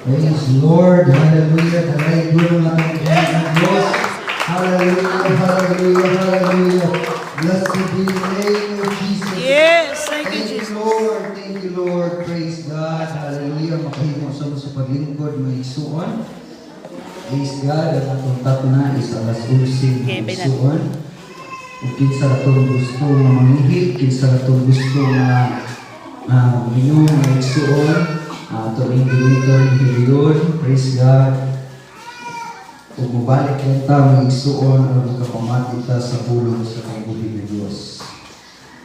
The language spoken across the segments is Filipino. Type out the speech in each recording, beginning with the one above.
Praise Lord. Hallelujah. Dalay doon ang ating Diyos. Hallelujah. Hallelujah. Hallelujah. Blessed be the name of Jesus. Yes, thank you, Thank you, Jesus. Lord. Thank you, Lord. Praise God. Hallelujah. Makahimo sa paglingkod, may isuon. Praise God. Ang atong tato na is alas 11 Okay, may Benan. isuon. Kung kinsa ratong gusto nga manghihit, kinsa ratong gusto nga minum, may isuon. Tuwing dilitor, praise God. Kung mabalik lang ta, may isuon, ang magkapamati ta sa bulong sa kabuhi ng Diyos.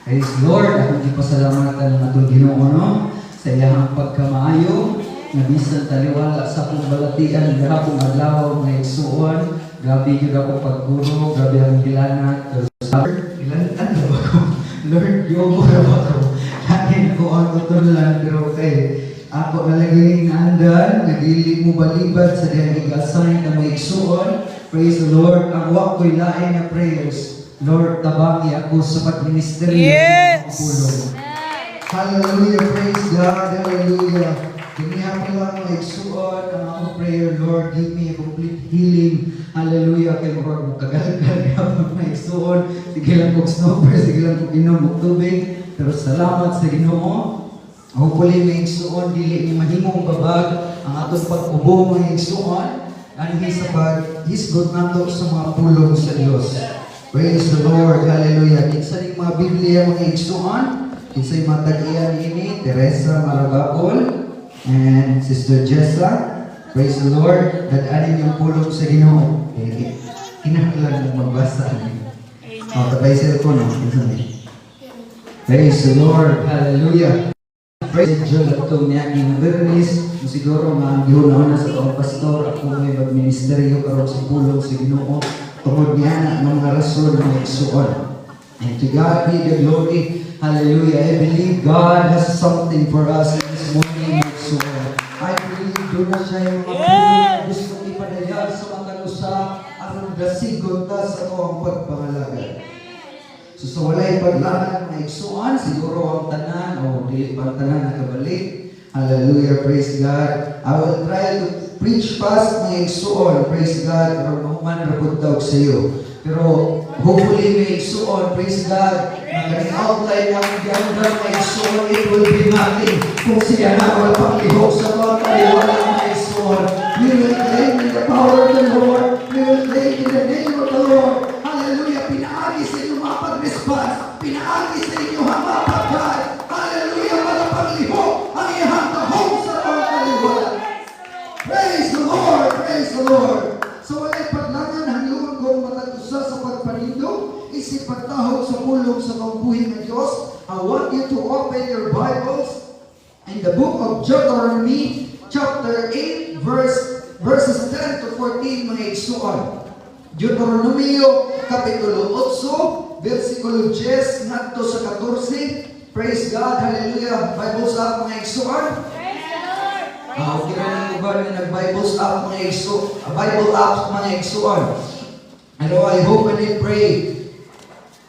Praise Lord, akong ipasalamatan ng atong Ginoo, no? Sa iyahang pagkamaayo, na bisan taliwala sa akong balatian, gahapong adlaw, mga isuon, grabe yun akong pagkuro, grabe ang gilanat, pero Lord, ilan ba ko? Lord, yobo na ba ko? Kanin ko ang tutulan, pero ako nalaging naandan, nagili mo balibad sa diyang igasay na may isuon. Praise the Lord. Ang wak ko'y lain na prayers. Lord, tabangi ako sa pag-ministry. Yes! Hallelujah. Praise God. Hallelujah. Kiniha ko lang mga isuon ang akong prayer. Lord, give me a complete healing. Hallelujah. Kaya Lord, makagalgal ka mga isuon. Sige lang kong snowper, sige lang kong inom ng tubig. Pero salamat sa Ginoo. Hopefully, may igsuon, dili ni mahimong babag ang atong pag-ubo mga igsuon and hisgot nato sa mga pulong sa Diyos. Praise the Lord. Hallelujah. Kinsa ning mga Biblia mga igsuon, kinsay matag-iyan ini, Teresa Marabacol and Sister Jessa. Praise the Lord. Dad-anin yung pulong sa Ginoo. Kinahanglan mo magbasa. Tabay cellphone, no? Praise the Lord. Hallelujah. Praise Diyos at itong niyaging Bernis. Siguro nga gihuna-una sa itong pastor, ako may mag-ministeryo karoon sa pulong sa Ginoo. Tungod niya na mga rason ng isuon. And to God be the glory. Hallelujah. I believe God has something for us this morning. Isuon. I believe doon na siya yung mga pulong gusto ipadayag sa mga kanusa ang dasigot ta sa ang pagpangalagay. So sa walay paglaban ng igsuan, siguro ang tanan o dili pa tanan nakabalik. Hallelujah, praise God. I will try to preach fast mga igsuon, praise God, pero mahuman rapod tawag sa iyo. Pero hopefully may igsuon, praise God. Nagaling outline ng ganda mga igsuon, it will be nothing. Kung siya na wala pang ihok sa mga kaliwala mga igsuon. We will claim in the power of the Lord. We will claim in the name of the Lord. Hallelujah, pinaagi sa inyo mga pag-response. Pinaagi sa inyo mga pagkay. Hallelujah, mga paglihok. Ang iyahang tahong sa mga kaliwala. Praise the Lord, praise the Lord. So walay paglangan, hangyon kong matatusa sa pagpanindog, isip pagtahog sa pulong sa kabuhi ng Diyos. I want you to open your Bibles in the book of Deuteronomy, chapter 8, verses 10 to 14, mga igsuon. Deuteronomio Kapitulo 8, versikulo 10 ngadto sa 14. Praise God, hallelujah. Bibles up mga igsuon. Praise the Lord. Okay na yung iba na nag-Bibles up mga igsuon. Bible up mga igsuon. Ano, I hope and I pray.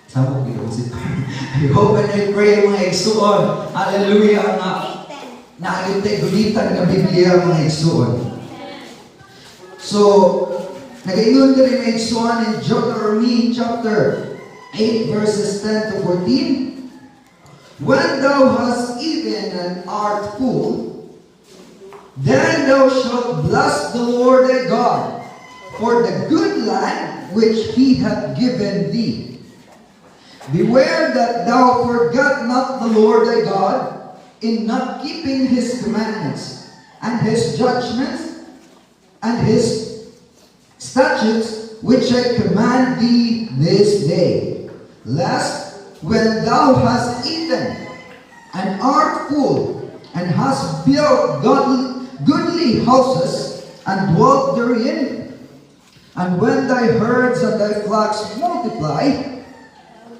Sama ko ginusin. I hope and I pray mga igsuon. Hallelujah. Naagintay gulitan ng Biblia mga igsuon. So, nag-ingon ka rin may igsuan in Deuteronomy chapter 8 verses 10 to 14. When thou hast eaten and art full, then thou shalt bless the Lord thy God for the good land which he hath given thee. Beware that thou forget not the Lord thy God in not keeping his commandments and his judgments and his statutes which I command thee this day, lest when thou hast eaten and art full, and hast built goodly houses, and dwelt therein, and when thy herds and thy flocks multiply,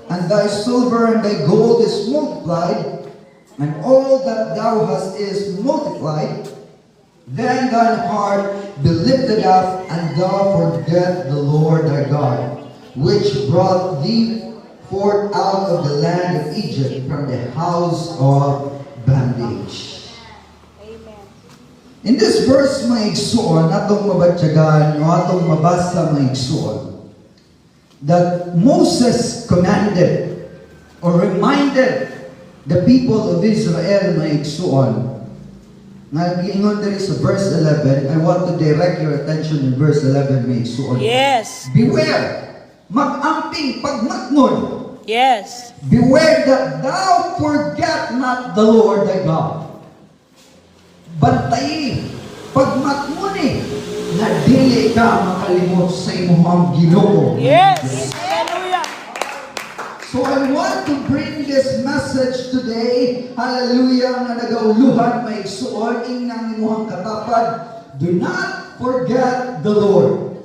and thy silver and thy gold is multiplied, and all that thou hast is multiplied, then thine heart be lifted up, and thou forget the Lord thy God, which brought thee forth out of the land of Egypt from the house of bondage. In this verse, maigsuon, atong mabatyagan, o atong mabasa maigsuon, that Moses commanded or reminded the people of Israel maigsuon. Nag-iingon diri sa verse 11, I want to direct your attention in verse 11 maigsuon. Yes. Beware, mag-amping pagmatngon. Yes. Beware that thou forget not the Lord thy God. Bantayi, pagmatmuni, na dili ka makalimot sa imong Ginoo. Yes. Hallelujah. So I want to bring this message today, hallelujah, na nagauluhan maigsuon inang imong katapad. Do not forget the Lord.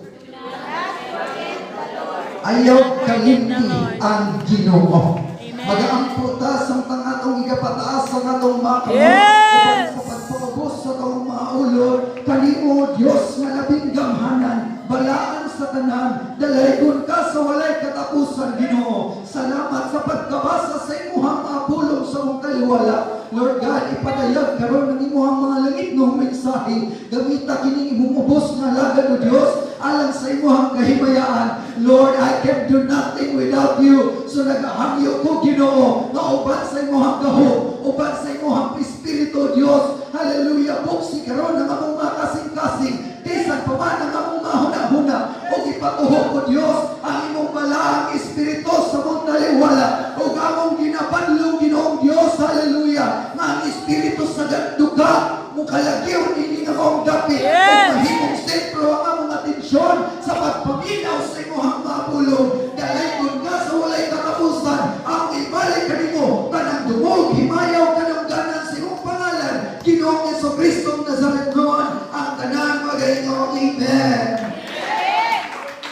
Ayaw kalimti ang Ginoo. Mag-aampo ta sa tangatong igapataas sa atong mga kamot. Yes! Sa pagpaubos sa atong mga ulod, kanimo Diyos nga labing gamhanan, balaan sa tanan, dalaygon ka sa walay katapusan, Ginoo. Salamat sa pagkabasa sa imuhang mga pulong sa mong kaliwala. Lord God, ipadayag karon ng imuhang mga langit ng mensahe. Gamita kining imumubos nga lagan o Diyos alang sa imuhang kahimayaan. Lord, I can do nothing without you. So nagahangyo ko, Ginoo, na uban sa imuhang gaho, uban sa imuhang Espiritu, Diyos. Hallelujah. Buksi karon ng among mga kasing-kasing. Bisan pa man ang among mga hunahuna. O ipatuho ko, Diyos, ang imong balaang Espiritu sa mong taliwala. O among ginabanlong, Ginoong Diyos. Hallelujah. Nga ang Espiritu sa ganduga, mukalagyo, hindi na akong dapit. Yes. O mahimong sentro ang among atensyon sa pagpaminaw sa imuhang mga pulong. Dalaygon ka sa walay katapusan. Ang ibalik ka nimo, kanang dumog, himayaw, kanang ganan sa iyong pangalan. Ginoong Jesucristo Nazaret noon, ang tanan magahingaw. Amen.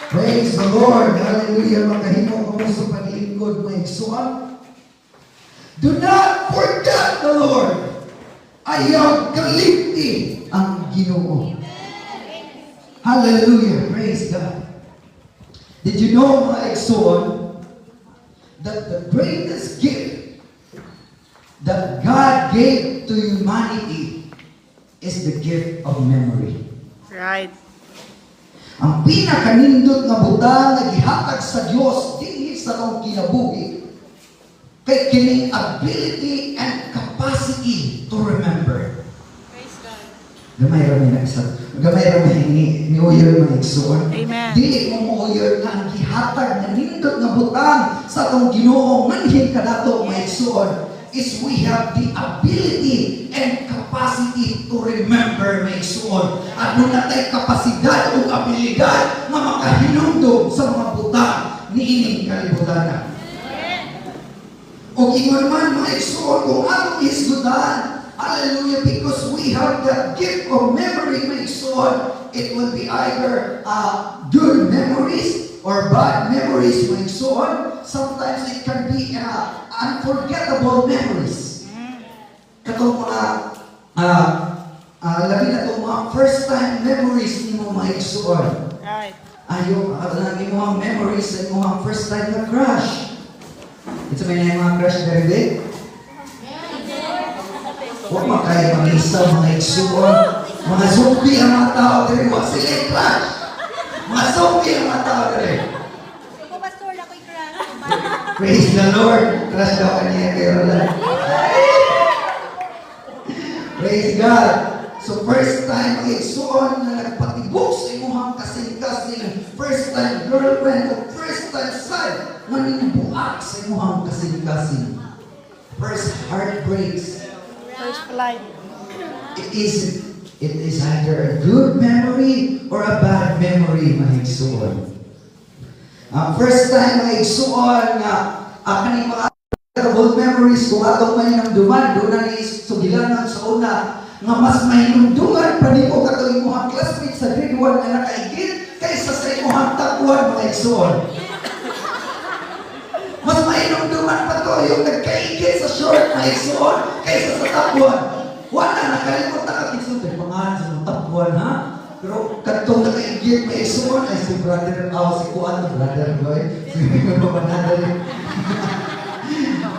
Praise the Lord. Hallelujah. Makahimo ko sa paglingkod mo igsuon. Do not forget the Lord. Ayaw kalimti ang Ginoo. Hallelujah. Praise God. Did you know, mga igsuon, that the greatest gift that God gave to humanity is the gift of memory. Right. Ang pinakanindot nga butang nga gihatag sa Dios dinhi sa atong kinabuhi kay kining ability and capacity to remember. Praise God. Gamay ra may ni uyer man igsuon. Amen. Dili mo uyer nga ang gihatag nga nindot nga butang sa atong Ginoo manhin kanato may igsuon is we have the ability and capacity to remember may igsuon. At nung natay kapasidad o abilidad nga makahinumdum sa mga butang niining kalibutan. O ingon man mga igsuon kung anong isgudan, hallelujah, because we have that gift of memory may igsuon, it will be either good memories or bad memories may igsuon. Sometimes it can be unforgettable memories. Katong mga labi na itong mga first time memories ni mo mga igsuon. Right. Ayaw, lagi mo mga memories sa mga first time na crush. Ito may na yung mga crush na rin. Huwag makaya mag-isa mga igsuon. Mga zombie ang mga tao rin. Huwag sila yung crush. Mga zombie ang mga tao rin. Ako, pastor, ako'y crush. Praise the Lord. Crush daw kanya kay Roland. Praise God. So first time ang igsuon na nagpatibok sa imuhang kasing-kasing, first time girlfriend o first time son, manimbuak sa imuhang kasing-kasing. First heartbreaks. First flight. It is either a good memory or a bad memory, mga igsuon. First time mga igsuon na kaning mga good memories kung atong mahinamduman, doon na sugilanan sa una nga mas mahinumduman pa ni ko katong imuhang classmate sa grade 1 na nakaigit kaysa sa imuhang takwan mga igsuon. Mas mahinumduman pa to yung nagkaigit sa short mga igsuon kaysa sa takwan. Wala, nakalimot na kakisod. Ay, pangalan sa mga takwan, ha? Pero katong nakaigit mga igsuon ay si brother, si Kuan, brother boy, si Babanada rin.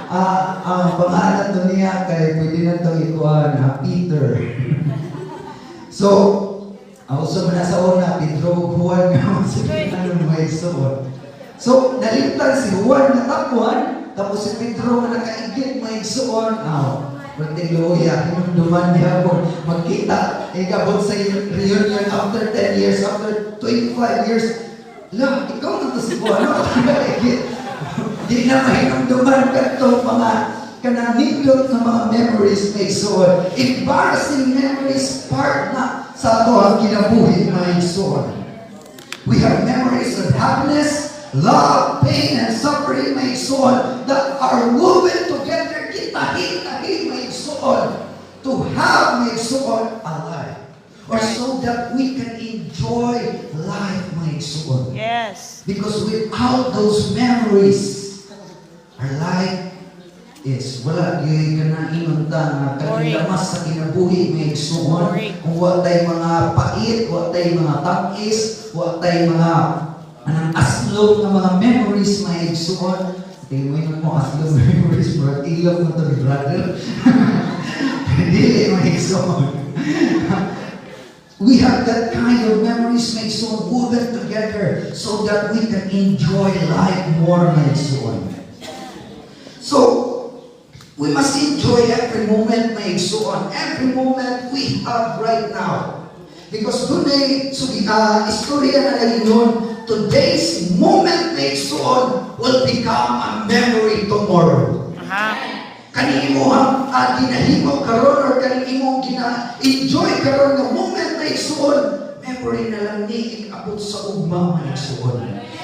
Ang pangalan to niya kay pwede na itong ikuan, Peter. So, also na sa una, Pedro Juan nga sa ano mga igsoon. So, nalimtan si Juan na tapuan, tapos si Pedro nga nakaigit mga igsoon. Hallelujah, hinumduman niya ako magkita. Ikabot sa reunion after 10 years, after 25 years. La, ikaw na to si Juan, ano? Di na mahinumduman ka ito mga kananindot na mga memories may igsoon. Embarrassing memories part na sa ato ang kinabuhi mga igsoon. We have memories of happiness, love, pain, and suffering may igsoon that are woven together kita-hit-hit may igsoon to have may igsoon alive. Or so that we can enjoy life may igsoon. Yes. Because without those memories, our life is wala gyud kana inunta nga kanilamas sa kinabuhi may igsoon. Kung wa tay mga pait, wa tay mga takis, wa tay mga anang aslog na mga memories may igsoon. Tingnan mo aslog memories bro, ilog mo to brother. Dili may igsoon. We have that kind of memories may igsoon woven together so that we can enjoy life more may igsoon. So, we must enjoy every moment may igsoon. Every moment we have right now. Because today, istorya na lang yun, today's moment may igsoon will become a memory tomorrow. Kani mo ang ginahimo karon or kani mo gina-enjoy karon nga moment may igsoon, memory na lang ni abot sa ugma may igsoon.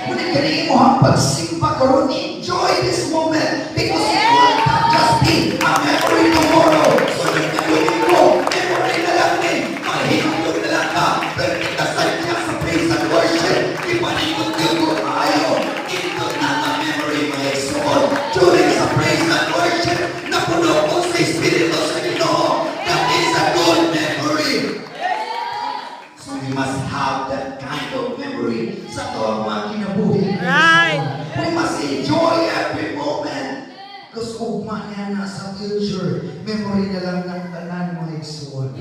Kung kani mo ang pagsimba karon, enjoy this moment because it will not just be a memory tomorrow. So nagkaluhin mo, memory na lang din. Mahinulog na lang ka. Pero ikasal niya sa praise and worship. Ipanikot ko maayo. Ito na ang memory mga igsoon. During sa praise and worship, napuno ko sa Espiritu sa Ginoo. That is a good memory. So we must have that kind of memory sa toang mga kinabuhi. Right. We must enjoy every moment. Because ugma niya na sa future, memory na lang ng tanan mga igsoon.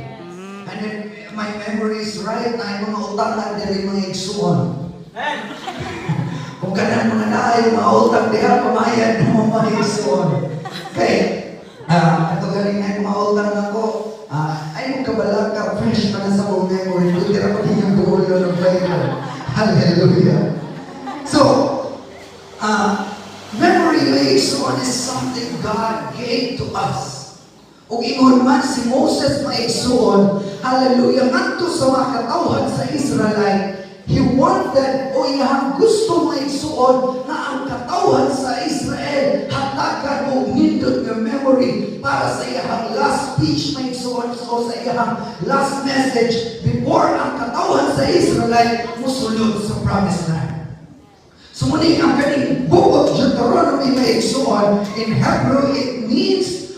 And then, my memories right na yung mga utang na diri mga igsoon. Kung kanan mga na yung mga utang diha, pamayad ng mga igsoon. Okay, ito galing na yung mga utang na ko, ay mong kabalaka, fresh pa na sa mong memory, hindi na pa ninyang buulo ng Bible. Hallelujah. So, memory igsoon is something God gave to us. Ug ingon man si Moses maigsoon, hallelujah, ngadto sa mga katawhan sa Israelite, he wanted o iyang gusto maigsoon na ang katawhan sa Israel hatagan og nindot nga memory para sa iyang last speech maigsoon o sa iyang last message before ang katawhan sa Israelite musulod sa promised land. So muli ang kaning book of Deuteronomy may igsoon, in Hebrew it means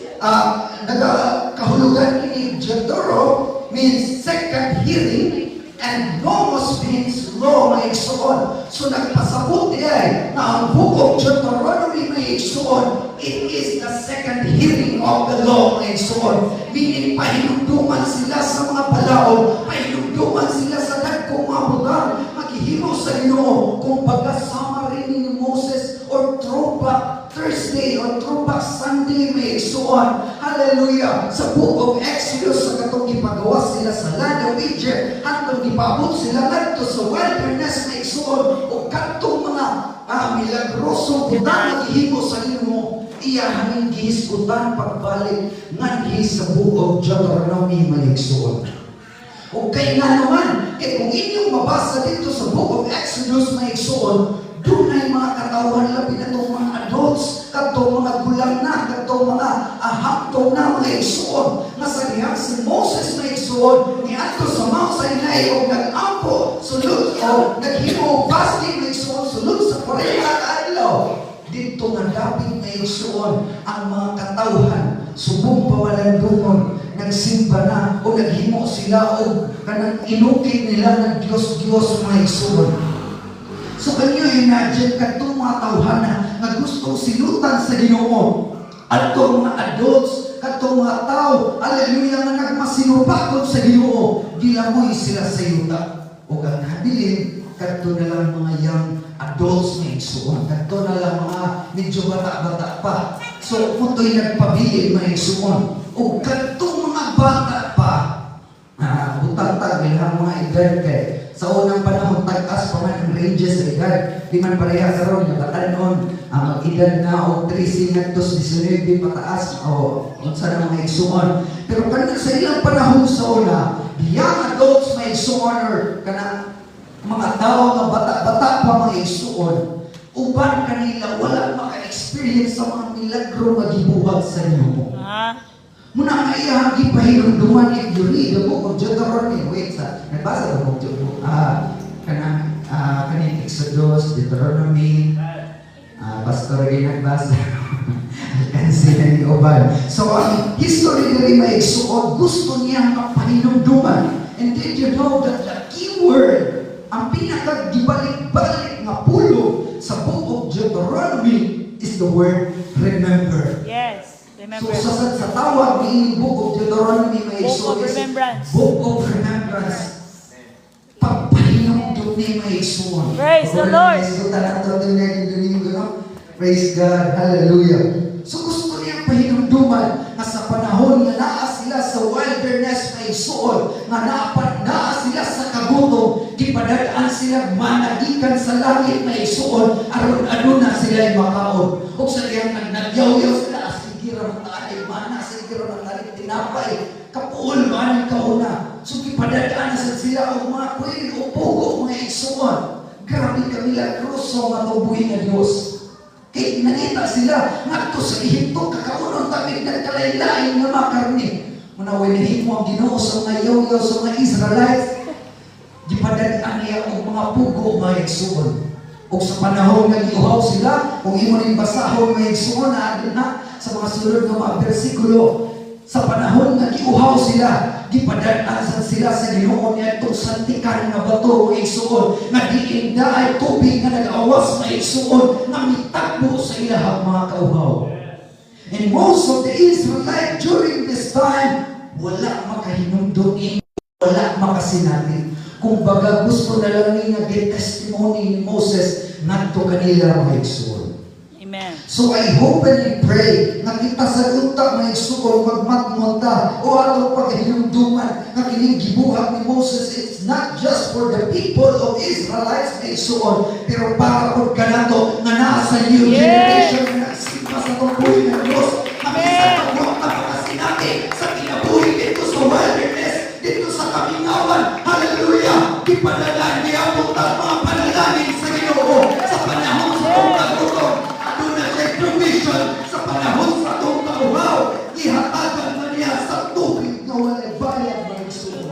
nagkahulugan ini Deutero means second hearing and nomos means law may igsoon. So nagpasabot diay na ang book of Deuteronomy may igsoon, it is the second hearing of the law may igsoon. Meaning pahinumduman sila sa mga palaog, pahinumduman sila sa dagkong mga bulan, maghihimo sa Ginoo kung pagkasama rin ni Moses or Throwback Thursday or Throwback Sunday may igsoon. Hallelujah! Sa book of Exodus, sa katong gipagawa sila sa land of Egypt, hantong gipabot sila ngadto sa wilderness may igsoon o katong mga milagrosong butang gihimo sa Ginoo, iya hangin gihisgutan pagbalik nganhi sa book of Deuteronomy may igsoon. O kay nga naman, kung inyong mabasa dito sa book of Exodus may igsoon, doon ay mga katawan labi na itong mga adults, katong mga gulang na, katong mga haktong na mga igsoon. Nasa diha si Moses may igsoon, ni ato sa Mount Sinai o nag-ampo, sulod o naghimo fasting may igsoon, sulod sa 40 adlaw. Dito nga dapat may igsoon ang mga katawhan, subong pawalan dungon, nagsimba na o naghimo sila o kanang inukit nila ng Diyos-Diyos mga igsoon. So kanyo imagine katong mga tawhana nga gustong silutan sa Ginoo. Atong mga adults, katong mga tao, hallelujah, nga nagmasinupakot sa Ginoo. gilamoy sila sa yuta. O ang habilin, kadto na lang mga young adults na igsuon. Kadto na lang mga medyo bata-bata pa. So, muto'y nagpabili mga igsuon. O kadto mga bata pa, butang-tag ilang mga edad kay sa unang panahon tag-as pa man ang ranges sa edad. Di man pareha sa ron, nabatanon ang edad na o 13 hangtod 19 pataas o unsa na mga igsuon. Pero kanang sa ilang panahon sa una, the young adults may igsuon or kanang mga tao nga bata-bata pa mga igsuon, uban kanila wala maka-experience sa mga milagro nga gibuhat sa inyo. Muna nga iyang gipahinumduman if you read the book of Deuteronomy. Wait, nagbasa the book of Deuteronomy. Kanin Exodus, Deuteronomy, Pastor rin nagbasa. Alkansi na ni Oban. So, ang history na rin may igsuon, gusto niya mapahinumduman. And did you know that the key word, ang pinakagibalik-balik na pulo sa book of Deuteronomy is the word remember. Yes. Remember. So sa tawag ni Book of Deuteronomy may Book of Remembrance. Book of Remembrance. Pagpahinumdum ni may igsuon. Praise the Lord. Praise God. Hallelujah. So gusto niyang pahinumduman na sa panahon na naa sila sa wilderness may igsuon, na naa sila sa kagutom, gipadadaan sila managikan sa langit may igsuon, aron na sila makaon. O sa iyang nagyaw-yaw sila, sige raman tayo, mana, sige raman tayo, tinapay, kapuol, maning kauna. So, kipadadaan na sila o mga kuwili o pugo, mga igsuon. Grabe kami lagroso nga tubuhin na Diyos. Kaya nanita sila, nga sa Ehipto, kakaunon tabi nagkalain-lain nga mga karni. Manawin mo ang Ginoo sa mga yaw-yaw sa mga Israelites. Gipadadaan niya o mga pugo, mga igsuon. O sa panahon nga giuhaw sila, kung imo rin basahon may igsuon na adin na sa mga sunod ng mga bersikulo, sa panahon nga giuhaw sila, gipadadaan sila sa Ginoo niya itong santikan nga bato o igsuon, nga diin daay tubig nga nag-awas na igsuon, nga mitagbo sa ilahang mga kauhaw. And most of the Israelites during this time, wala makahinumdum, wala makasinati. Kung baga gusto na lang ni get testimony ni Moses ngadto kanila mga igsuon. Amen. So I hope and pray na kita sa unta mga igsuon magmatmonta o ato paghinumduman na kining gibuhat ni Moses. It's not just for the people of Israelites mga igsuon, pero para pod kanato nga naa sa new generation na nagsimba sa tubuhi ng Diyos. Makisa mo ang makasinati sa kinabuhi dito sa wilderness, dito sa kamingawan. Hallelujah! Ipanalan niya po ang mga panalangin sa Ginoo sa panahon sa itong kagutom. Doon na siya provision sa panahon sa itong kauhaw. Ihatagan na niya sa tubig na walay bayad ng igsuon.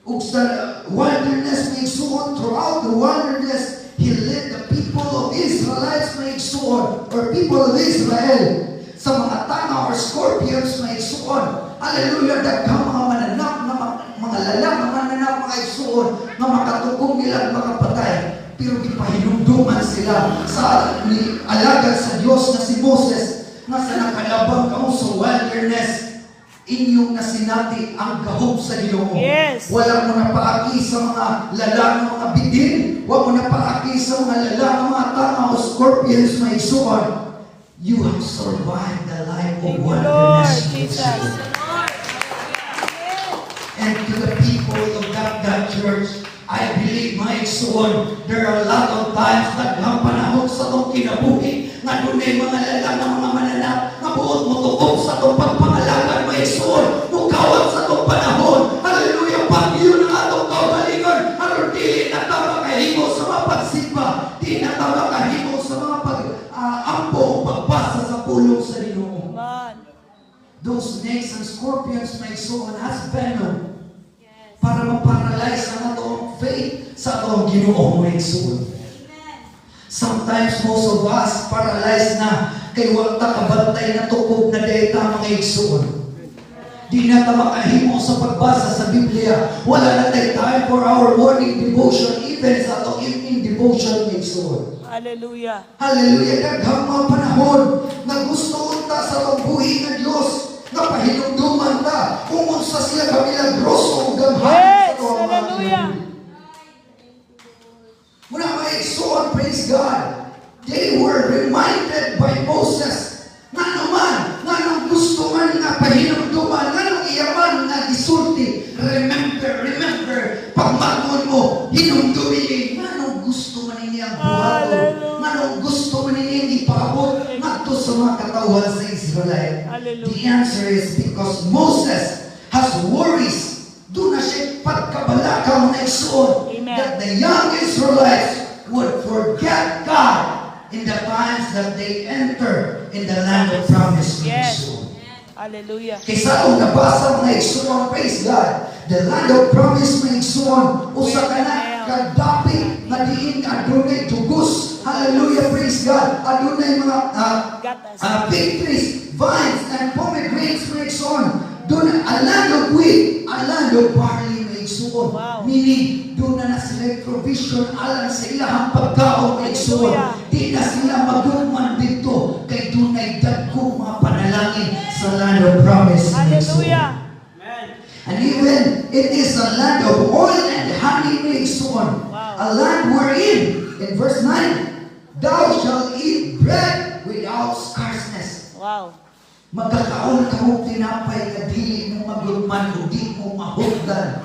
Ug sa wilderness may igsuon, throughout the wilderness, He led the people of Israelites may igsuon, or people of Israel, sa mga tanga or scorpions may igsuon. Hallelujah! Daghang mga mananap na mga lalang na mananap mga igsuon na makatugong nila makapatay. Pero gipahinumduman sila sa alagad sa Diyos na si Moses na sa nakalabang kamo sa wilderness. Inyong nasinati ang gahom sa Ginoo. Yes. Wala mo na paaki sa mga lalang ng mga bidin. Wala mo na paaki sa mga lalang ng mga tanga o scorpions may igsuon. You have survived the life of Thank you, Lord wilderness. Jesus. And to the people of that church, I believe my igsuon, there are a lot of times naghang panahon sa itong kinabuhi nga dunay mga lalang ng mga mananap nga buot mo tukog sa itong pagpangalagan may igsuon mukawat sa itong panahon. Hallelujah! Pag-iyo ng atong kaugalingon, aron di na tama kahimo sa mga pagsimba, di na tama kahimo sa mga ampo o pagbasa sa pulong sa Ginoo. Those snakes and scorpions may igsuon has venom para maparalyze ang atong faith sa atong Ginoo may igsuon. Sometimes most of us paralyzed na kay wala kabantay na tukog na data mga igsuon. Di na ta makahimo sa pagbasa sa Biblia. Wala na tayo time for our morning devotion, even sa atong evening devotion mga igsuon. Hallelujah. Hallelujah! Daghang mga panahon na gusto unta sa atong buhi ng Diyos nga pahinumduman ta kung unsa siya ka milagroso ug gamhanan Yes, sa tuwa mga hallelujah. Muna maigsuon, praise God. They were reminded by Moses nga naman, nga nung gusto man nga pahinumduman, nga nung iyaman nga gisulti. Remember, pagmagon mo, hinumdumi, nga nung gusto man niyang buhaton, Hallelujah. nga nung gusto man niyang ipaabot, ngadto sa mga katawan sa Israel. Hallelujah. The answer is because Moses has worries. Doon na siya pagkabalakaw na isuon Amen. that the young Israelites would forget God in the times that they enter in the land of promise. Yes. Hallelujah. Kaysa kung nabasa mga igsuon, praise God, the land of promise mga igsuon, usa ka na, kadapi, nga diin, adunay tugos, hallelujah, praise God, adunay mga fig trees, vines, and pomegranates mga igsuon, doon a land of wheat, a land of barley mga igsuon, Wow. meaning, doon na sila provision alang sa ilahang pagkaon mga igsuon, Hallelujah. di na sila magugman dito, kay doon ay dagkong mga panalangin sa land of promise mga igsuon. Hallelujah. And even it is a land of oil and honey mixed on. Wow. A land wherein, in verse 9, thou shalt eat bread without scarceness. Wow. Magkakaon ka mong tinapay na dili mo magulman o di mo mahugdan.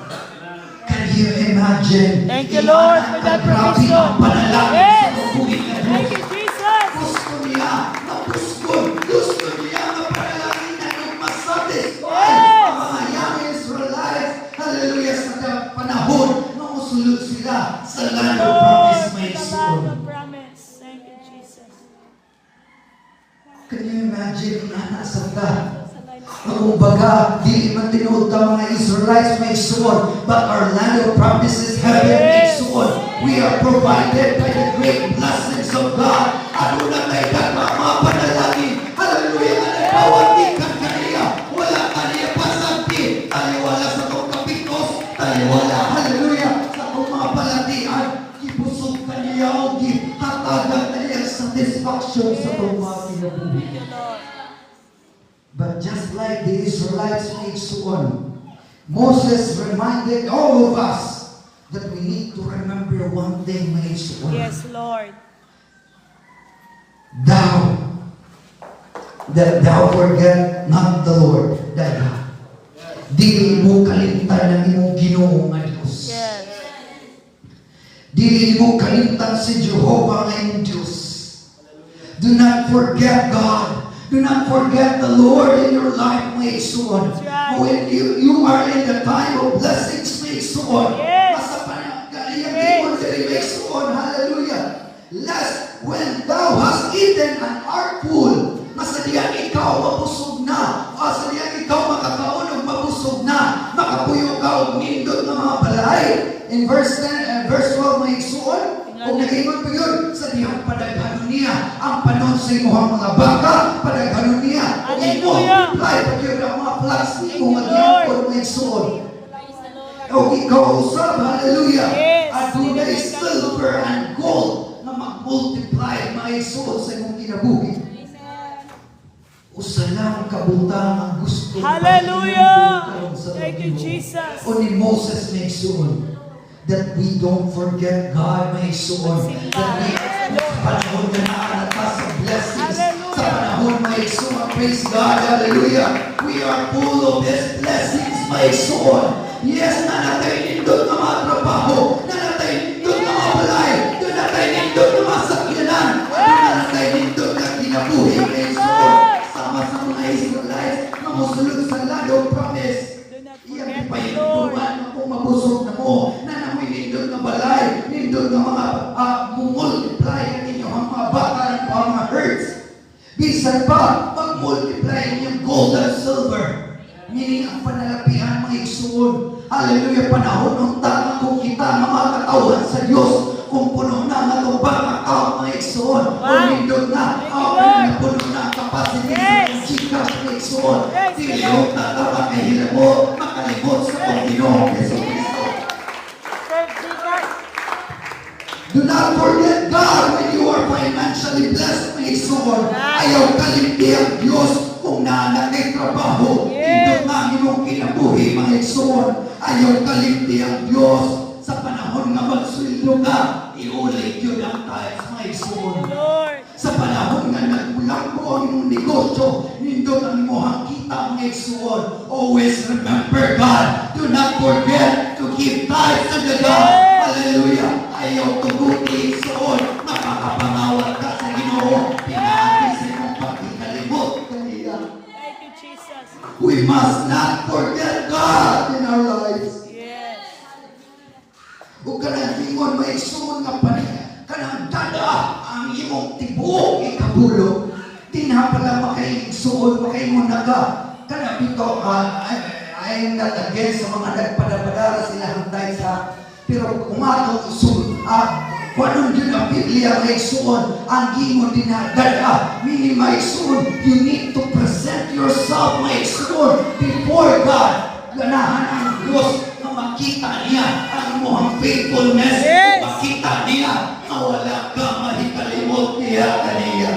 Can you imagine? Thank you, Lord, for that Grabe provision. ang panalangin Yes. sa bubuhin na Thank you, Jesus. Gusto niya na puskon. Gusto niya na panalangin na yung masatisfy Yes. ang mga young Israelites. Hallelujah, sa panahon na usulod sila sa land of promise may Lord, the land soon. of promise. Thank you, Jesus. Can you imagine na nasa ka? Kung baga, di man tinuod ka mga Israelites may soon, but our land of promise is heaven may soon. We are provided by the great blessings of God. Ano na may mga panalangin. Hallelujah, alalawan di ka kaniya. Wala kaniya pasanti. Taliwala sa kong kapikos. Taliwala, hallelujah, sa kong mga palatian. Kipusog kaniya o hatagan kaniya satisfaction sa kong mga kinabuhi. Thank you, Lord. But just like the Israelites made soon, Moses reminded all of us that we need to remember one thing made soon. Yes, Lord. That thou forget not the Lord thy God. Dili mo kalimtan ng imong Ginoo nga Dios. Yes. Dili mo kalimtan si Jehovah nga imong Dios. Do not forget God. Do not forget the Lord in your life, may soon. That's right. When you are in the time of blessings, may soon. Yes. Masa panagaliyan may soon. Hallelujah. Lest when thou hast eaten an artful, masadiyan ikaw mabusog na. Masadiyan ikaw makakaon o mabusog na. Makapuyo ka o nindot ng mga balay. In verse 10 and verse 12, may suon. Kung nag-iwan pa yun, sa diyang padaghanon niya ang panon sa imuhang mga baka, padaghanon niya kung imo, Hallelujah. play pag yun ang mga flags ni mo, Thank you, magyapon may suon. O ikaw usab, hallelujah, Yes. at tunay silver and gold na mag-multiply may suon sa imong kinabuhi. Usa lang kabutang ang gusto. Hallelujah. ng sa Thank you, Ginoo. Jesus. O ni Moses may suon. That we don't forget God may suon. That we, sa panahon na naanata sa blessings, Hallelujah. sa panahon may suon, praise God, hallelujah. We are full of His blessings may suon. Yes, nanatay nindot na mga trabaho, nanatay nindot na mga balay, nanatay nindot na mga sakyanan, nanatay nindot na kinabuhi may suon. Sama sa mga Israelites na musulod sa land of promise. Do not Iyan forget pa the Lord. yung kung mabusog na mo, na namoy nindot na balay, nindot na mga multiply ang inyong mga baka ng mga herds. Bisan pa, mag-multiply inyong gold and silver. Meaning ang panalapihan mga igsuon. Hallelujah, panahon ng tama kung kita mga katawan sa Diyos. Kung puno na nga itong baka kao mga igsuon. Kung nindot na, na puno na ang capacity Yes. ng Gcash mga igsuon. Yes, Tilihok na tama kay hilamo, makalimot sa Panginoon Yeso Cristo. Do not forget God when you are financially blessed, mga igsuon. Ayaw kalimti ang Diyos kung naanakay trabaho. ang imong negosyo, nindot ang imong kita mga igsuon. Always remember God. Do not forget to give tithes unto God. Hallelujah. Ayaw tuguti igsuon. Makakapangawat ka sa Ginoo. Pinaagi sa imong pagkikalimot. Kaniya. Thank you, Jesus. We must not forget God in our lives. Yes. Kung kanang ingon maigsuon nga panig, kanang dada ang imong tibuok ikabulo. Di na pala makaigsuon, makaingon na ka. Kanang dito, I'm not against sa mga nagpadapadara sila hantay sa, pero kumatong isun, kung yun ang Biblia maigsuon, ang gingon din na dada, mini maigsuon, you need to present yourself maigsuon before God. Ganahan ang Diyos na makita niya ang iyong faithfulness. Yes. Makita niya na wala ka mahikalimot niya kaniya.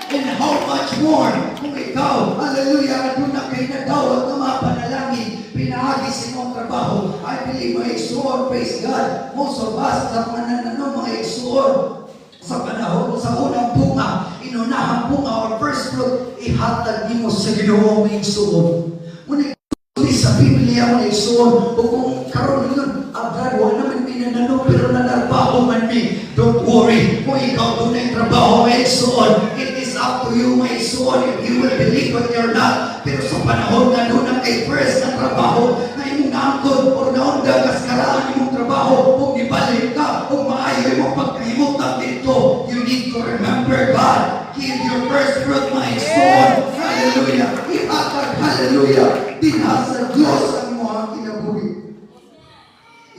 And how much more kung ikaw, hallelujah, doon na kayo nadawat na mga panalangin, pinahagi sa iyong trabaho. I believe mga igsuon, praise God. Most of us, sa mga nananong mga igsuon, sa panahon, sa unang bunga, inunahang bunga or first fruit, ihatag mo sa Ginoo mga igsuon. Sa Biblia mo igsuon, o kung karon yun, agradwa naman minanano, pero nanarbaho man mi. Don't worry, kung ikaw doon ay trabaho may igsuon, it is up to you may igsuon if you will believe it or not. Pero sa panahon na doon ang kay first na trabaho, na imong naangkod o naunda kaskaraan imong trabaho, kung ibalik ka, kung maayo imong pagkahimutan dito, you need to remember God. Give your first fruit my igsuon. Hallelujah. Ihatag, hallelujah. Dinasa Diyos ang mga kinabuhi.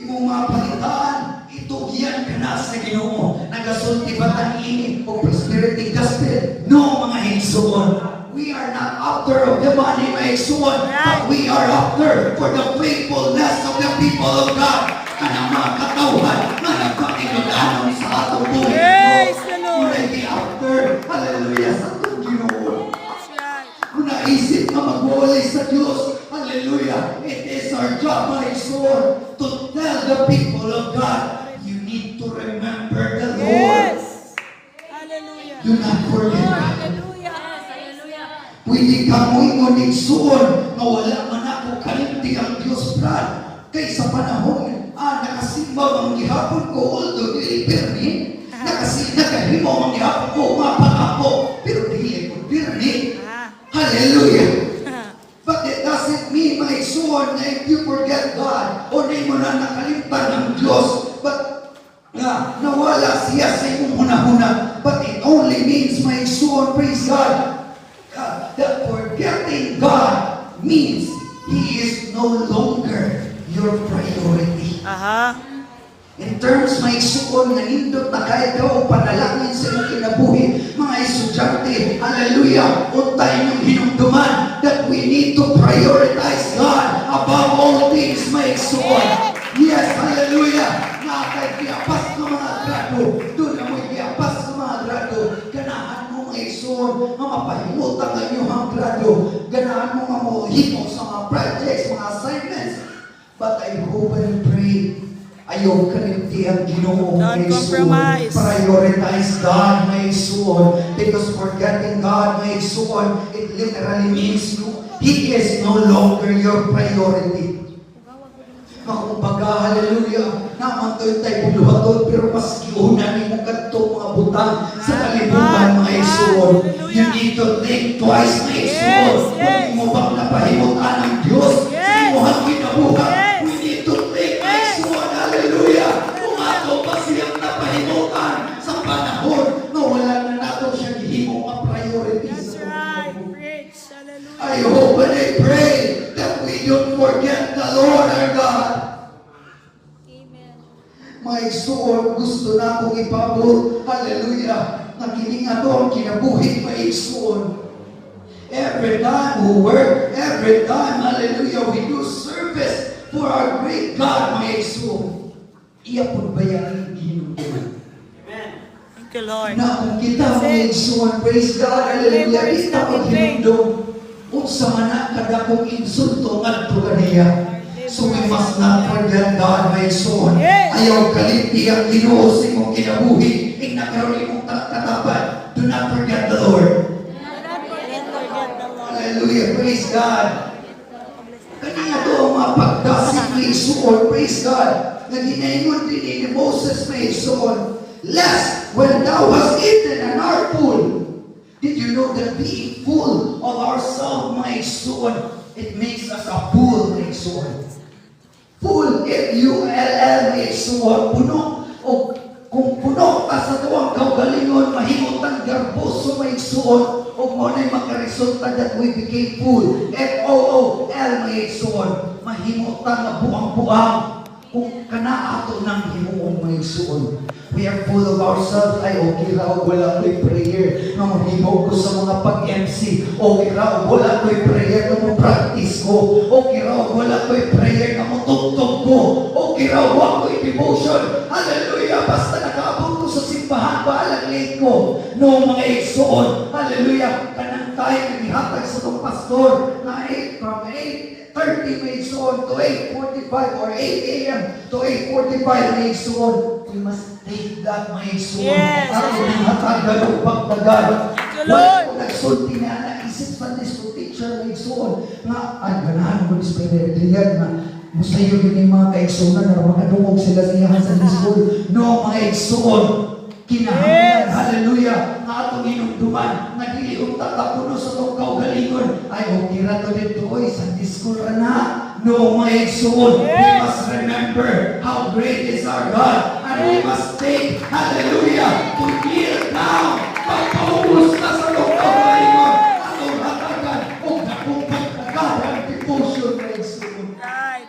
Imong mga palitaan, itugyan ka na sa Ginoo. Nagasulti ba ang ini o prosperity gospel? No, mga igsuon. We are not after of the money, mga igsuon, but we are after for the faithfulness of the people of God. Kanang mga katawhan na nagpakinudanon sa atong buhay. Praise the Lord. We are after, hallelujah, sa atong Ginoo. That's right. Kung naisip na magwawalay sa Diyos, hallelujah, it is our job, my soul, to tell the people of God, you need to remember the Lord. Yes. Hallelujah. Do not forget God. Hallelujah. Hallelujah. Pwede ka mo ingon igsuon na wala man ako kalimti ang Diyos, Brad. Kay sa panahon, nakasimba ang gihapon ko, although dili permi, nakahimaw ang gihapon ko, mapan ako, pero dili ko permi. Hallelujah. But it doesn't mean, my son, na if you forget God, o na mo na nakalimtan ng Diyos, but nawala siya sa iyong hunahuna. But it only means, my son, praise God, that forgetting God means He is no longer your priority. In terms, may suon na nindot na kahit daw panalangin sa iyong kinabuhi, mga estudyante, hallelujah, untay niyong hinumduman that we need to prioritize God above all things, may suon. Yes, hallelujah, na kahit piapas ng mga grado, doon na mo'y piapas ng mga grado, ganahan mo mga suon, mapahimutan ang iyong grado, ganahan mo mamuhimo sa mga projects, mga assignments. But I hope and pray, ayaw kalimti ang Ginoo, Don't may compromise. suon. Prioritize God, may suon. Because forgetting God, may suon, it literally means He is no longer your priority. Kumbaga, hallelujah, naman to'y tayo buluhaton, pero mas giunan ni mong kadto mga butang sa kalibutan, mga isuon. You need to think twice, mga isuon. Kung mo bang napahimutan ng Diyos, sa imuhang kinabuhan, we need to think, mga isuon, hallelujah. Kung ako pa siyang napahimutan sa panahon na wala na nato siya gihimo ang priorities. That's right. Preach. Hallelujah. I hope and I pray that we don't forget the Lord our God. Amen. May suon, gusto na akong ipabot, hallelujah, nagiling ato ang kinabuhi, may suon. Every time we work, every time, hallelujah, we do service for our great God, may suon. Iya po ba yan ginutuman? Thank you, Lord. Na kung kita may suon, praise God, hallelujah, kita ko ginundong, unsa man na kada kong insulto ngadto kaniya. So we must not forget God, my son. Yes. Ayaw kalimti ang Ginoo sa imong kinabuhi. Ing nagkaroon imong katapan. Do not forget the Lord. God. Kanina to ang mga pagdasig may isuon, praise God. Naginaingon din ni Moses may isuon, lest when thou hast eaten and art full. Did you know that being full of ourselves, may isuon, it makes us a fool, may isuon. Full, F-U-L-L, may isuon, puno. O kung puno ka sa tuwang kaugalingon, mahimutan garboso may isuon, o mo na'y makaresulta that we became full. F-O-O-L, may isuon, mahimutan na buang-buang. Kung kanaato ng himuon may isuon. We are full of ourselves. Ay, okay raw, wala ko'y prayer. Nang mahimo ko sa mga pag-MC. Okay raw, wala ko'y prayer na mo practice ko. Okay raw, wala ko'y prayer na mo tugtog ko. Okay raw, wala ko'y devotion. Hallelujah, basta nakaabot ko sa simbahan, baalang late ko. No, mga igsoon. Hallelujah, kanang tayo naghihatag sa itong pastor na 8 from 8:30 may igsoon to 8:45 or 8 a.m. to 8:45 may igsoon. We must take that may igsoon. Yes. Ako ng hatagan o pagdagan. Thank you, Lord. Kung nagsulti na naisip Sunday school teacher may igsoon nga, ay ganahan ko ni Spirit Adrian na musayo yun yung mga kaigsunan na makadungog sila sa iyahan sa school. No, mga igsoon. Kinahanglan, Yes. hallelujah, nga atong inumduman, nagiliong tatapuno sa itong kaugalingon. Ay, okay ra to dito, oy, Sunday school ra na. No, my soul, we Yes. must remember how great is our God. And we must take, hallelujah, to kneel down, pagpaubos na sa itong kaugalingon. Atong hatagan, o dakong pagkagahan, devotion, my soul. Right.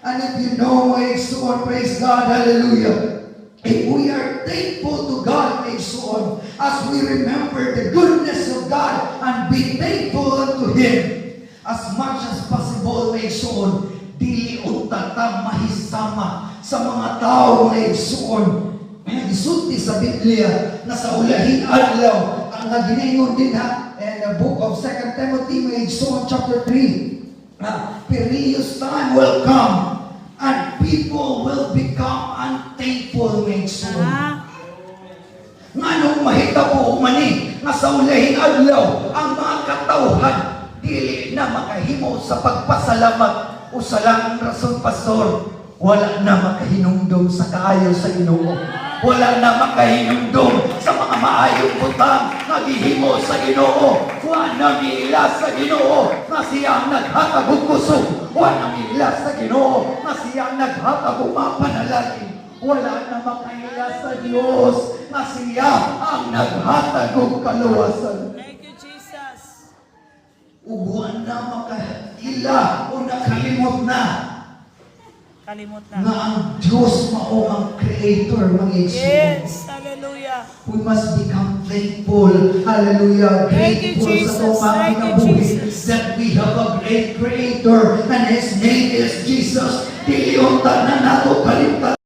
And if you know, my soul, praise God, hallelujah. If we are thankful to God, may soon, as we remember the goodness of God and be thankful unto Him, as much as possible, may soon, dili utata mahisama sa mga tao, may soon. May gisulti sa Biblia na sa ulahing adlaw, ang naginaingon din ha, in the book of 2 Timothy, may soon, chapter 3, perilous time will come, and people will become unthankful, may soon. Nga nung mahitabo mani, nga sa ulahing adlaw, ang mga katawhan, dili na makahimo sa pagpasalamat o sa lang rason, pastor, wala na makahinumdum sa kaayo sa Ginoo. Wala na makahinumdum sa mga maayong butang nga gihimo sa Ginoo. Wala na miila sa Ginoo nga siyang naghatag og kusog. Wala na miila sa Ginoo nga siyang naghatag og mga panalangin. Wala na makaila sa Dios nga siya ang naghatag og kaluwasan. Thank you, Jesus. Ubuan na makaila o nakalimot na Kalimot nga na. ang Diyos mao ang Creator, mga igsoon. Yes. Hallelujah. We must become thankful. Hallelujah. Thank you, Grateful Jesus. sa itong mga Thank you, kinabuhi Jesus. that we have a great Creator and His name is Jesus. Dili unta na nato kalimtan